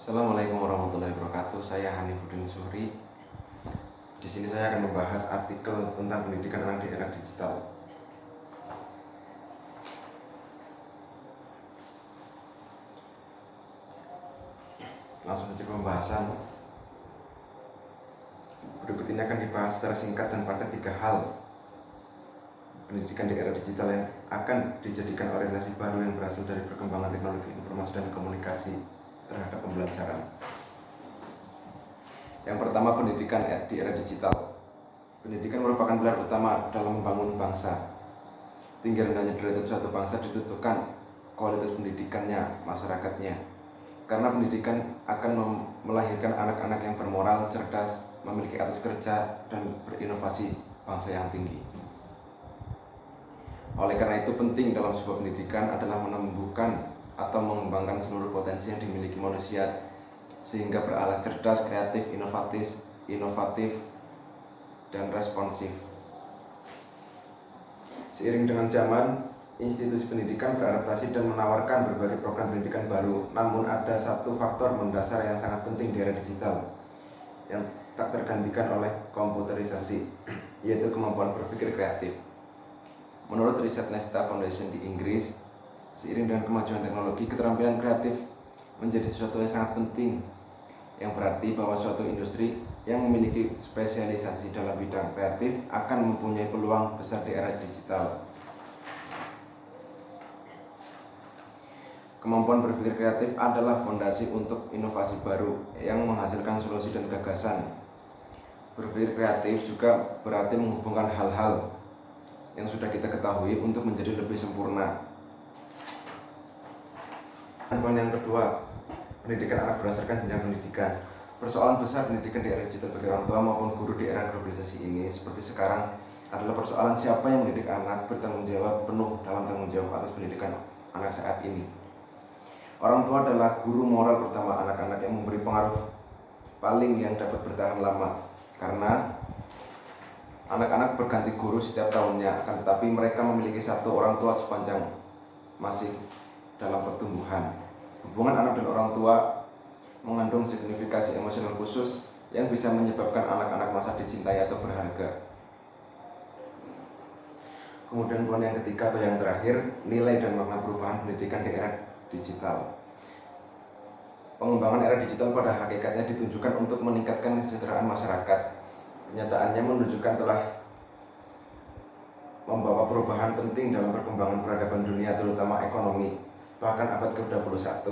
Assalamualaikum warahmatullahi wabarakatuh. Saya Hanifuddin Zuhri. Di sini saya akan membahas artikel tentang pendidikan anak di era digital. Langsung saja ke pembahasan. Berikut ini akan dibahas secara singkat dan padat 3 hal pendidikan di era digital yang akan dijadikan orientasi baru yang berasal dari perkembangan teknologi informasi dan komunikasi terhadap pembelajaran. Yang pertama, pendidikan di era digital. Pendidikan merupakan pilar utama dalam membangun bangsa. Tinggi rendahnya derajat suatu bangsa ditentukan kualitas pendidikannya, masyarakatnya. Karena pendidikan akan melahirkan anak-anak yang bermoral, cerdas, memiliki etos kerja, dan berinovasi bangsa yang tinggi. Oleh karena itu, penting dalam sebuah pendidikan adalah menumbuhkan atau mengembangkan seluruh potensi yang dimiliki manusia sehingga beralat cerdas, kreatif, inovatif, dan responsif. Seiring dengan zaman, institusi pendidikan beradaptasi dan menawarkan berbagai program pendidikan baru. Namun ada satu faktor mendasar yang sangat penting di era digital yang tak tergantikan oleh komputerisasi, yaitu kemampuan berpikir kreatif. Menurut riset Nesta Foundation di Inggris, seiring dengan kemajuan teknologi, keterampilan kreatif menjadi sesuatu yang sangat penting, yang berarti bahwa suatu industri yang memiliki spesialisasi dalam bidang kreatif akan mempunyai peluang besar di era digital. Kemampuan berpikir kreatif adalah fondasi untuk inovasi baru yang menghasilkan solusi dan gagasan. Berpikir kreatif juga berarti menghubungkan hal-hal yang sudah kita ketahui untuk menjadi lebih sempurna. Poin yang kedua, pendidikan anak berdasarkan jenjang pendidikan. Persoalan besar pendidikan di era digital bagi orang tua maupun guru di era globalisasi ini seperti sekarang adalah persoalan siapa yang mendidik anak bertanggung jawab penuh dalam tanggung jawab atas pendidikan anak saat ini. Orang tua adalah guru moral pertama anak-anak yang memberi pengaruh paling yang dapat bertahan lama, karena anak-anak berganti guru setiap tahunnya, akan tetapi mereka memiliki satu orang tua sepanjang masih dalam pertumbuhan. Hubungan anak dan orang tua mengandung signifikasi emosional khusus yang bisa menyebabkan anak-anak merasa dicintai atau berharga. Kemudian poin yang ketiga atau yang terakhir, nilai dan makna perubahan pendidikan di era digital. Pengembangan era digital pada hakikatnya ditunjukkan untuk meningkatkan kesejahteraan masyarakat. Kenyataannya menunjukkan telah membawa perubahan penting dalam perkembangan peradaban dunia, terutama ekonomi. Bahkan abad ke-21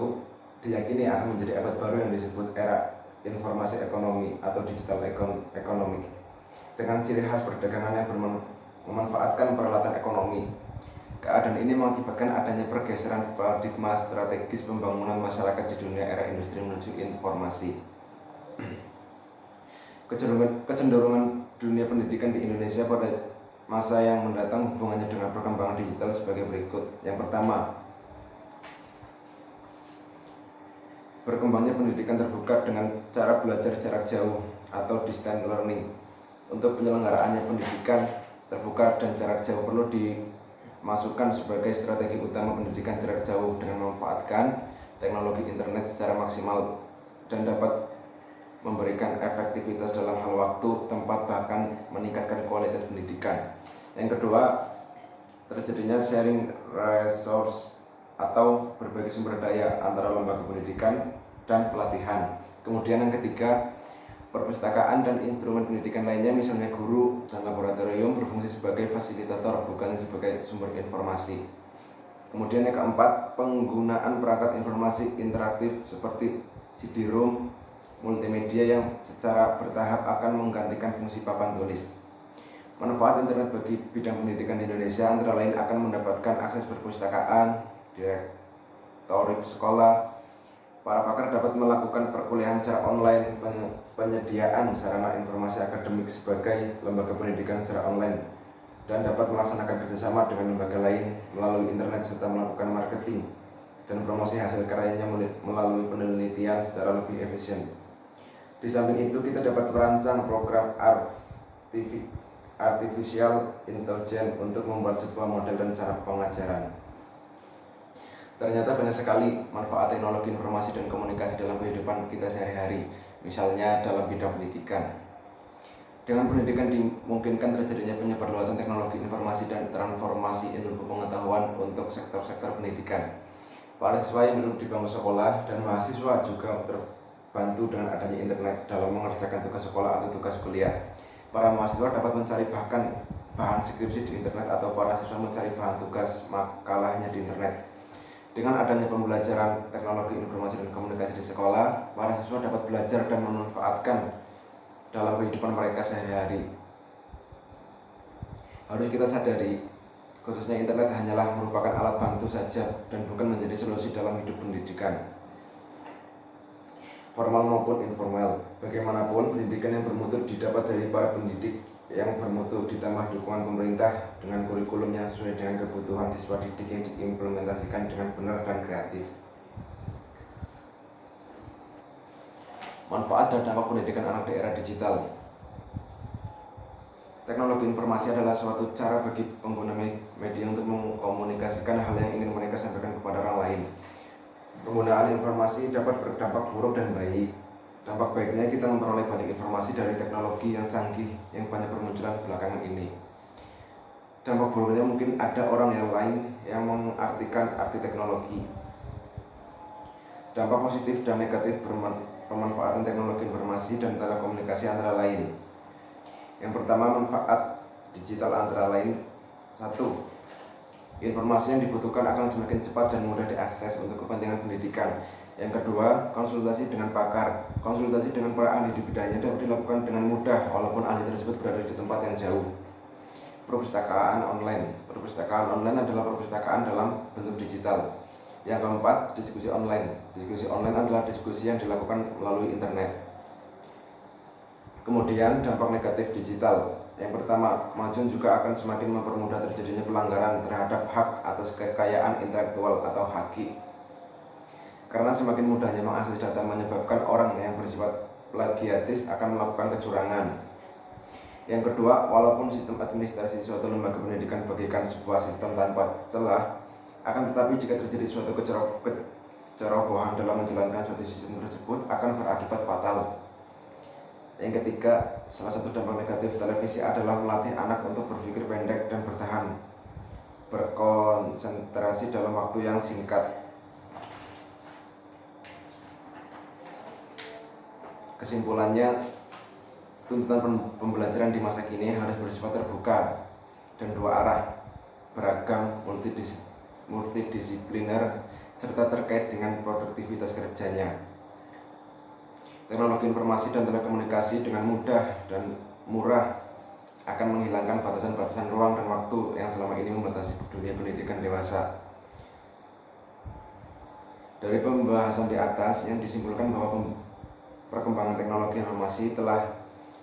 diyakini akan menjadi abad baru yang disebut era informasi ekonomi atau digital economic, dengan ciri khas perdagangan yang memanfaatkan peralatan ekonomi. Keadaan ini mengakibatkan adanya pergeseran paradigma strategis pembangunan masyarakat di dunia era industri menuju informasi. Kecenderungan dunia pendidikan di Indonesia pada masa yang mendatang hubungannya dengan perkembangan digital sebagai berikut. Yang pertama, berkembangnya pendidikan terbuka dengan cara belajar jarak jauh atau distance learning. Untuk penyelenggaraannya pendidikan terbuka dan jarak jauh perlu dimasukkan sebagai strategi utama pendidikan jarak jauh dengan memanfaatkan teknologi internet secara maksimal dan dapat memberikan efektivitas dalam hal waktu, tempat, bahkan meningkatkan kualitas pendidikan. Yang kedua, terjadinya sharing resource atau berbagi sumber daya antara lembaga pendidikan dan pelatihan. Kemudian yang ketiga, perpustakaan dan instrumen pendidikan lainnya, misalnya guru dan laboratorium, berfungsi sebagai fasilitator, bukan sebagai sumber informasi. Kemudian yang keempat, penggunaan perangkat informasi interaktif seperti CD-ROM, multimedia yang secara bertahap akan menggantikan fungsi papan tulis. Manfaat internet bagi bidang pendidikan di Indonesia antara lain akan mendapatkan akses perpustakaan, direktorat sekolah, para pakar dapat melakukan perkuliahan secara online, penyediaan sarana informasi akademik sebagai lembaga pendidikan secara online, dan dapat melaksanakan kerjasama dengan lembaga lain melalui internet serta melakukan marketing dan promosi hasil karyanya melalui penelitian secara lebih efisien. Di samping itu, kita dapat merancang program artificial intelligence untuk membuat sebuah model rencana pengajaran. Ternyata banyak sekali manfaat teknologi informasi dan komunikasi dalam kehidupan kehidupan kita sehari-hari, misalnya dalam bidang pendidikan. Dengan pendidikan dimungkinkan terjadinya penyebarluasan teknologi informasi dan transformasi ilmu pengetahuan untuk sektor-sektor pendidikan. Para siswa yang duduk di bangku sekolah dan mahasiswa juga terbantu dengan adanya internet dalam mengerjakan tugas sekolah atau tugas kuliah. Para mahasiswa dapat mencari bahan skripsi di internet atau para siswa mencari bahan tugas makalahnya di internet. Dengan adanya pembelajaran teknologi informasi dan komunikasi di sekolah, para siswa dapat belajar dan memanfaatkan dalam kehidupan mereka sehari-hari. Harus kita sadari, khususnya internet hanyalah merupakan alat bantu saja dan bukan menjadi solusi dalam hidup pendidikan, formal maupun informal. Bagaimanapun, pendidikan yang bermutu didapat dari para pendidik yang bermutu ditambah dukungan pemerintah dengan kurikulum yang sesuai dengan kebutuhan siswa didik yang diimplementasikan dengan benar dan kreatif. Manfaat dan dampak pendidikan anak di era digital. Teknologi informasi adalah suatu cara bagi pengguna media untuk mengkomunikasikan hal yang ingin mereka sampaikan kepada orang lain. Penggunaan informasi dapat berdampak buruk dan baik. Dampak baiknya kita memperoleh banyak informasi dari teknologi yang canggih yang banyak bermunculan belakangan ini. Dampak buruknya mungkin ada orang yang lain yang mengartikan arti teknologi. Dampak positif dan negatif pemanfaatan teknologi informasi dan telekomunikasi antara lain. Yang pertama, manfaat digital antara lain. 1. Informasi yang dibutuhkan akan semakin cepat dan mudah diakses untuk kepentingan pendidikan. Yang kedua, konsultasi dengan pakar. Konsultasi dengan para ahli di bidangnya dapat dilakukan dengan mudah walaupun ahli tersebut berada di tempat yang jauh. Perpustakaan online. Perpustakaan online adalah perpustakaan dalam bentuk digital. Yang keempat, diskusi online. Diskusi online adalah diskusi yang dilakukan melalui internet. Kemudian, dampak negatif digital. Yang pertama, kemajuan juga akan semakin mempermudah terjadinya pelanggaran terhadap hak atas kekayaan intelektual atau haki. Karena semakin mudahnya mengakses data menyebabkan orang yang bersifat plagiatis akan melakukan kecurangan. Yang kedua, walaupun sistem administrasi suatu lembaga pendidikan bagaikan sebuah sistem tanpa celah, akan tetapi jika terjadi suatu kecerobohan dalam menjalankan suatu sistem tersebut akan berakibat fatal. Yang ketiga, salah satu dampak negatif televisi adalah melatih anak untuk berpikir pendek dan berkonsentrasi dalam waktu yang singkat. Kesimpulannya, tuntutan pembelajaran di masa kini harus bersifat terbuka dan dua arah, beragam, multidisipliner, serta terkait dengan produktivitas kerjanya. Teknologi informasi dan telekomunikasi dengan mudah dan murah akan menghilangkan batasan-batasan ruang dan waktu yang selama ini membatasi dunia pendidikan dewasa. Dari pembahasan di atas yang disimpulkan bahwa perkembangan teknologi informasi telah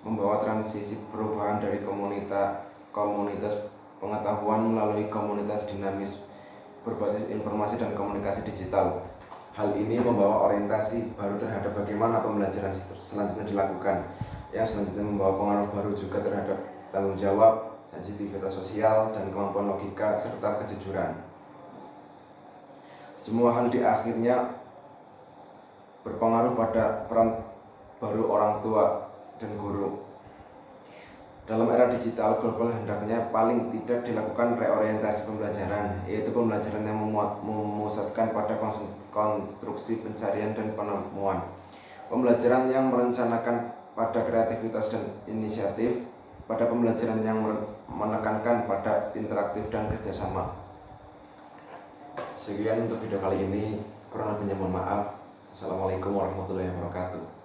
membawa transisi perubahan dari komunitas pengetahuan melalui komunitas dinamis berbasis informasi dan komunikasi digital. Hal ini membawa orientasi baru terhadap bagaimana pembelajaran selanjutnya dilakukan, yang selanjutnya membawa pengaruh baru juga terhadap tanggung jawab, sensitivitas sosial, dan kemampuan logika serta kejujuran. Semua hal di akhirnya berpengaruh pada peran baru orang tua dan guru. Dalam era digital global hendaknya paling tidak dilakukan reorientasi pembelajaran, yaitu pembelajaran yang memusatkan pada konstruksi pencarian dan penemuan. Pembelajaran yang merencanakan pada kreativitas dan inisiatif, pada pembelajaran yang menekankan pada interaktif dan kerjasama. Sekian untuk video kali ini, kurang lebihnya mohon maaf. Assalamualaikum warahmatullahi wabarakatuh.